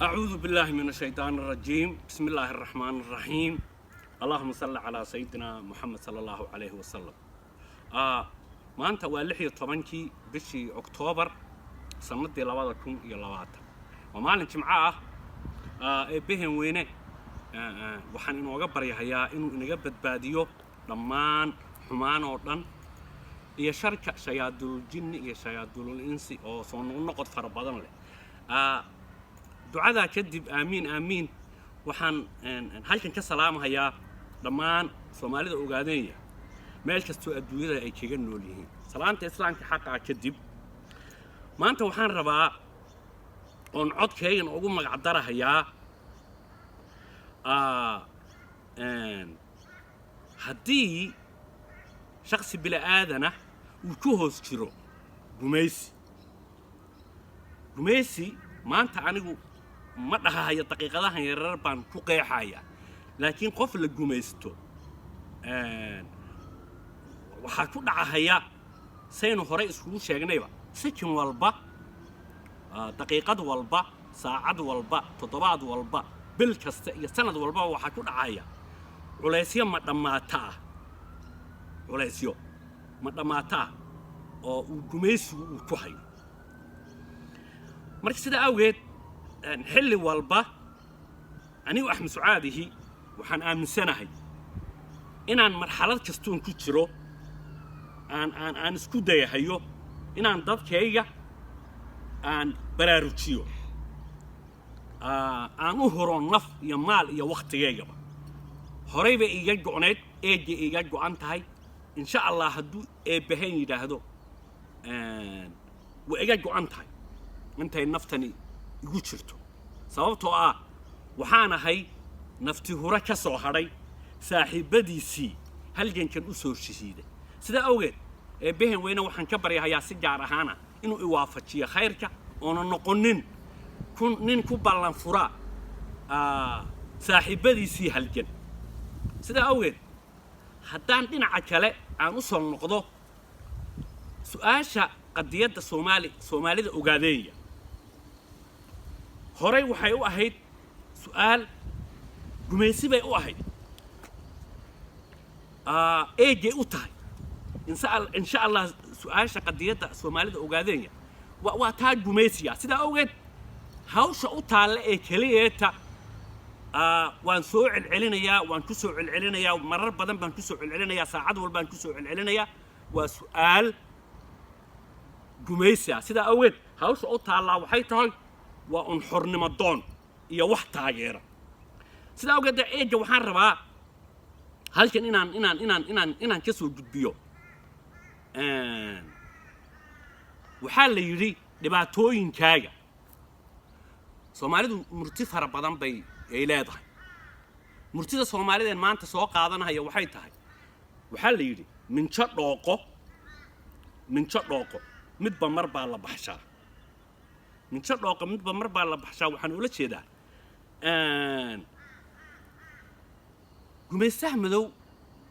أعوذ بالله من الشيطان الرجيم. بسم الله الرحمن الرحيم. اللهم صل على سيدنا محمد صلى الله عليه وسلم. ما أنت والحي طبنكي بشي أكتوبر سنة 2020 ومالن جمعة بهم وينه waxaan inooga baryahayaa inuu inaga badbaadiyo dhammaan xumaan oo dhan iyo sharka shayaadul jinni iyo shayaadul insi oo soo noqod fara badan leh ducada kadib aamin aamin waxaan halkan ka salaamayaa dhammaan Soomaalida ogaadeenaya meel kasto adduunyada ay kaga nool yihiin salaanta islaamka xaqa kadib maanta waxaan rabaa on codkaygan ugu magac darahayaa haddii shakhsi bila aadana uu ku hoos jiro gumaysi maanta anigu ma dhahayo daqiiqadahan yarar baan ku qeexaya laakiin qof la gumaysto waxaa ku dhacaya saynu hore iskugu sheegnayba sakin walba daqiiqad walba saacad walba toddobaad walba bil kasta iyo sanad walba waxa ku dhacaya culeysyo ma dhamaata oo uu gumaysigu uu ku hayo marka sida awgeed xilli walba anigu Axmed Sucaadihi waxaan aaminsanahay inaan marxalad kastoon ku jiro aan isku dayahayo inaan dadkayga aan baraarujiyo aan u horo naf iyo maal iyo waqtigeygaba horeyba iga go'need eegi iga go'an tahay insha Allah hadduu eebahan yiraahdo wa iga go'an tahay intay naftani igu jirto sababtoo waxaan ahay nafti hore ka soo haray saaxiibadiisii halgankan u soo shishiiday sida awgeed eebahan weyna waxaan ka baryahayaa si gaar ahaan inuu i waafajiyo khayrka oo noqonin nin ku ballan fura saaxiibadiisii halgan sida awgeed haddaan dhinaca kale aan u soo noqdo su'aasha qadiyadda Soomaalida ogaadeeya horey waxay u ahayd su'aal gumaysi bay u ahayd eegay u tahay insha Allah su'aasha qadiyadda Soomaalida ogaadeeya waa taa gumaysiga sida awgeed hawsha u taale ee kaliyeeta waan soo celcelinayaa waan ku soo celcelinayaa marar badan baan ku soo celcelinayaa saacad walba baan ku soo celcelinayaa waa su'aal gumaysiga sida awgeed hawsha u taala waxay tahay waa un xornimo doon iyo wax taageera sida awgeed eega waxaan rabaa halkan inaan ka soo gudbiyo waxaa la yiri dhibaatooyinkaaga Soomaalidu murti fara badan bay leedahay murtida Soomaaliyeed maanta soo qaadanaya waxay tahay waxa la yiri minjo dhooqo midba mar baa la baxshaa waxaan ula jeedaa gumaysaha madow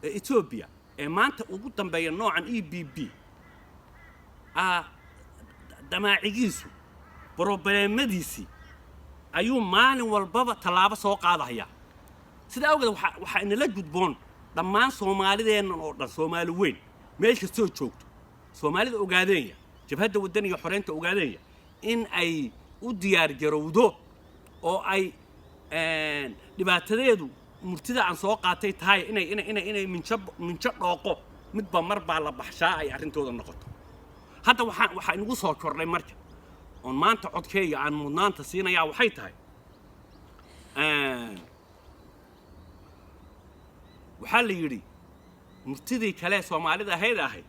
ee Ethiopia ee maanta ugu dambeeya noocan EBB damaacigiisu problemadiisi ayuu maalin walbaba talaabo soo qaadaya sida awgeed waxa inala gudboon dhammaan Soomaalideena oo dhan Soomaali weyn meel kasta oo joogto Soomaalida ogaadeeya jabhadda wadaniga xoreynta ogaadeeya in ay u diyaar garowdo oo ay dhibaatadeedu murtida aan soo qaatay tahay inay minjo dhooqo midba mar baa la baxshaa ay arintooda noqoto hadda waxa inagu soo kordhay marka on maanta codkayga aan mudnaanta siinaya waxay tahay waxa la yiri murtidii kale Soomaalida ahayd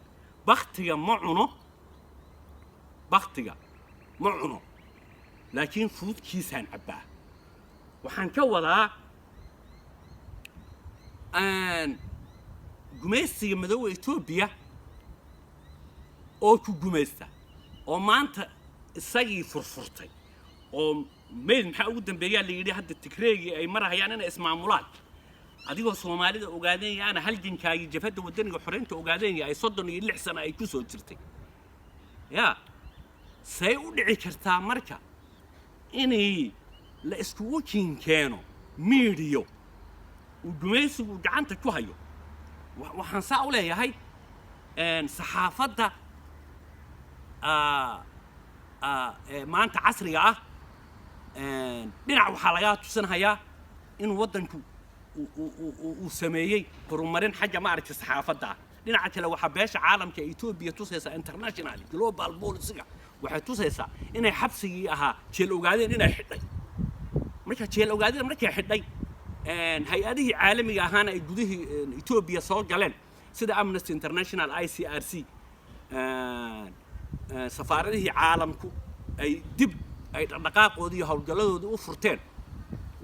بختيا معنا لكن فود كيسان عباه وحن كوضا أن جميسي مدو إثيوبيا أو كجميستا أو ما أنت السجي فرفرتي أو مين محاود بيجي اللي يدي حد التكريجي أي مرة يعني أنا اسمع مولاد أديكوا الصومالي أوجادين أنا هل كاي جفد ودني وحرنت أوجادين أي صدني اللي حسنا أي كسو ترتي يا سيودعي كرتا مركا إني لا اسكوكين كانوا ميديو وجميسي وجعنت كوهيو وحنساء ولا هي ان صحافه ما انت عصري dhinac waxa laga tusanayaa in wadanku uu sameeyay horumarin xagga ma aragtay saxaafada dhinaca kale waxa beesha caalamka Ethiopia tusaysa international global policy waxa tusaysa inay xabsigii ahaa jeel ogaadeen inay xidhay marka jeel ogaadeen markay xidhay hay-adihii caalamiga ahaana ay gudihii Ethiopia soo galeen sida Amnesty International ICRC safaaradihii caalamku ay dib ay dhaqaaqoodii hawlgaladooda u furteen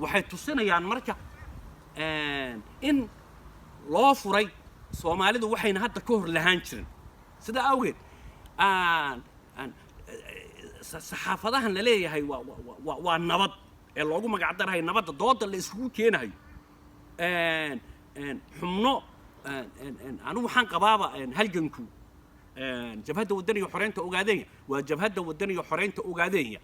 waxay tusinayaan marka in loo furay Soomaalidu waxayna hadda ka hor lahaan jirin sida awgeed saxaafadahan la leeyahay waa nabad ee loogu magac darahay nabadda dooda la isugu keenayo xubno anu waxaan qabaaba halganku jabhadda wadaniga xoreynta ogaadeen waa jabhadda wadaniga xoreynta ogaadeen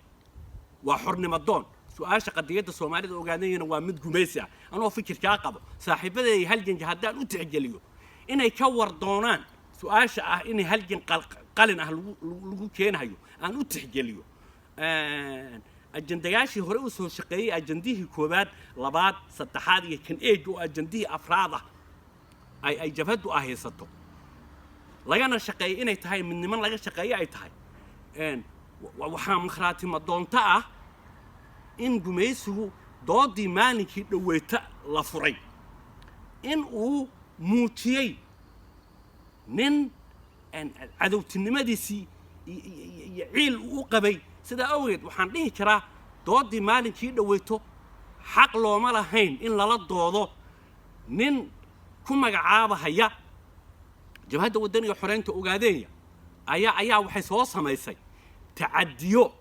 waa xornimo doon su'aasha qadiyada Soomaalida ogaadeen waa mid gumaysi ah anoo fikirka qabo saaxiibaday halganka haddaan u tixgeliyo inay ka war doonaan su'aasha ah in halgan qalin ah lagu keenayo aan u tixgeliyo ajendayaashii hore u soo shaqeeyay ajendihii koobaad labaad saddexaad iyo kan eeg oo ajendihii afraad ah ay jabhadu ahaysato lagana shaqeeyay inay tahay midnimo laga shaqeeyay ay tahay waxaa makhraatimo doonta ah in gumaysigu doodii maalinkii dhaweeta la furay in uu muujiyay nin cadowtinimadiisii iyo ciil u qabay sida awgeed waxaan dhihi karaa doodii maalinkii dhaweeto xaq looma lahayn in lala doodo nin ku magacaabahaya jabhadda wadaniga xoreynta ogaadeen ayaa waxay soo samaysay تعديو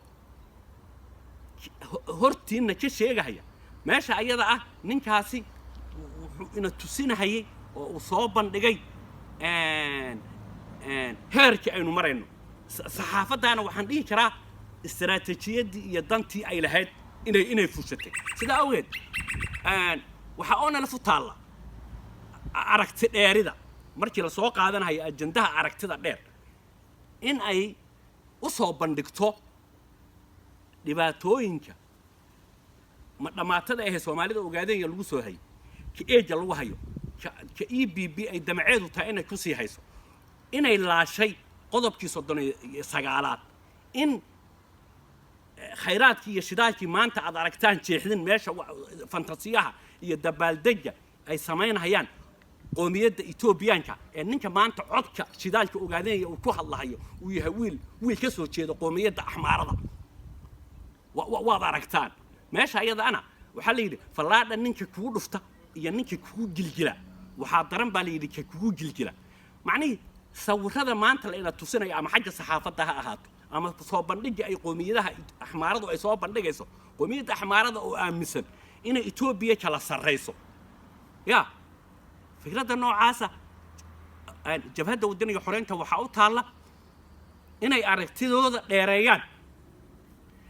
هرتينا كشيغايا ماشي ايدا نينكاسي إن تسينهاي oo soo bandhigay heerka aynu marayno saxaafadana waxaan dhihi karaa istiraatiijiyadii iyo dantii ay lahayd inay fushatay sida awgeed waxa oona la futaala aragti dheerida markii la soo qaadanayo ajendaha aragtida dheer in ay u soo bandhigto dhibaatooyinka ma dhamaatada ee Soomaalida ogaadeen lagu soo hay ka eeja lagu hayo ka EBB ay damaceedu tahay inay ku sii hayso inay laashay qodobkii 39aad in khayraadkii iyo shidaalkii maanta aad aragtaan jeexdin meesha fantasiyaha iyo dabaaldega ay sameynayaan qoomiyadda Etoobiyaanka ee ninka maanta codka shidaalka ogaadeen uu ku hadlayo uu yahay wiil ka soo jeeda qoomiyadda Axmaarada waad aragtaan meesha ayada ana waxa la yiri falaadha ninka kugu dhufta iyo ninka kugu gilgila waxa daran baa la yiri ka kugu gilgila macni sawirada maanta la ina tusinaya ama xagga saxaafadda ha ahaato ama soo bandhiga ay qoomiyadaha Axmaaradu ay soo bandhigayso qoomiyadda Axmaarada oo aaminsan in Etoobiya kala sarreyso ya fikradda noocaasa jabhadda wadaniga xoreynta waxa u taala inay aragtidooda dheereeyaan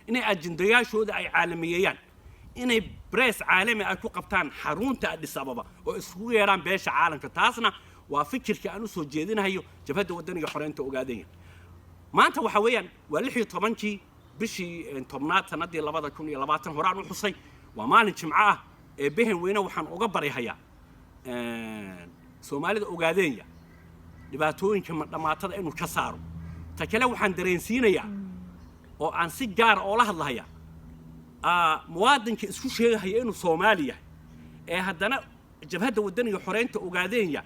inay ajendayaashooda ay caalamiyeeyaan inay بريس عالمي أكو قبطان حرون تأديس أبابا وإسقوا يران بيش عالم كتاسنا وفكر كأنه سجدين هيو جبهة ودنيا حرين تأجادين ما أنت وحويا واللي طبعاً بشي طمنات سندي لبعض كوني لبعض هران وحصي وما نتش معاه بهم وينه وحن أقبر هيا سومالي أجادين لبعتوين كما ترى إنه كسارو تكلم وحن درينسين يا أو عن سجار الله الله يا مواد كإسكو شيء هي إنه صومالية هدنا جبهة ودنيا حرين تأجادين يا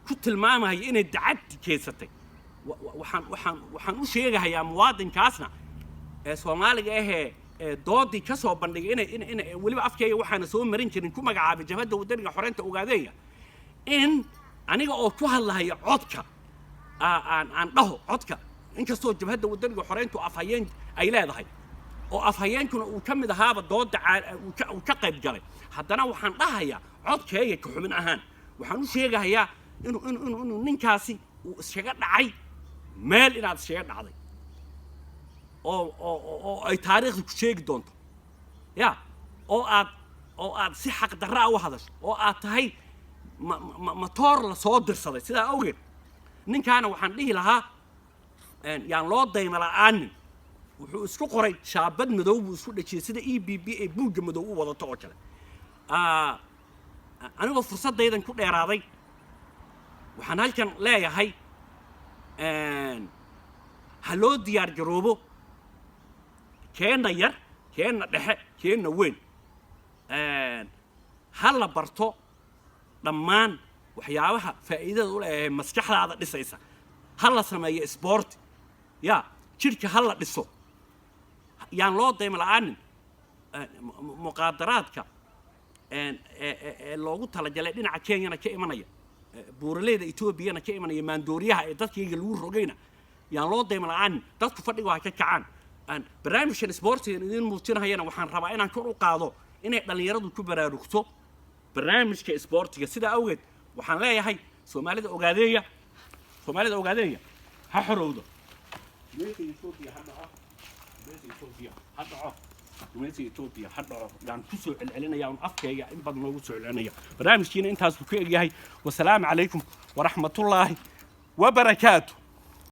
كنت الماما هي إنه دعت كيستي waxaan u sheegahayaa muwaadinkaasna ee Soomaaliga ahee doodii ka soo bandhigay inay waliba afkayga waxaana soo marin jirin ku magacaabay jabhadda wadaniga xoreynta ogaadeeya in aniga oo ku hadlahayo codka aan dhaho codka inkastoo jabhadda wadaniga xoreyntu afhayeen ay leedahay oo afhayeenkuna uu ka mid ahaaba dooda uu ka qayb galay haddana waxaan dhahayaa codkayga ka xubin ahaan waxaan u sheegahayaa inuu ninkaasi uu iskaga dhacay meel inaad iskaga dhacday oo ay taariikhdu ku sheegi doonto ya oo aad si xaq darra u hadasho oo aad tahay matoor la soo dirsaday sidaa awgeed ninkaana waxaan dhihi lahaa yaan loo dayma la'aanin wuxuu isku qoray shaabad madow buu isku dhajiyay sida EBB ee buugga madow u wadato oo kale anigoo fursadaydan ku dheeraaday waxaan halkan leeyahay ha loo diyaar garoobo keena yar keena dhexe keena weyn ha la barto dhammaan waxyaabaha faa'iidada u leeyahay maskaxdaada dhisaysa ha la sameeyo sport ya jirka ha la dhiso yaan loo dayma la'aanin muqaadaraadka loogu talagalay dhinaca Kenyana ka imanaya buuraleyda Etoobiyana ka imanaya maandooriyaha ee dadkayga lagu rogayna yaan loo dayma la'aanin dadku fadhiga waa ka kacaan barnaamijkan sportiga idin muujinayana waxaan rabaa inaan kor u qaado inay dhalinyaradu ku baraarugto barnaamijka sportiga sida awgeed waxaan leeyahay Soomaalida ogaadeeya ha xorowdo Ethiopia hadda yaan ku soo celcelinaya oo afkayga in badan loogu soo celinaya barnaamijkiina intaas ku eegyahay wassalaamu calaykum wa rahmatullaahi wa barakaatuh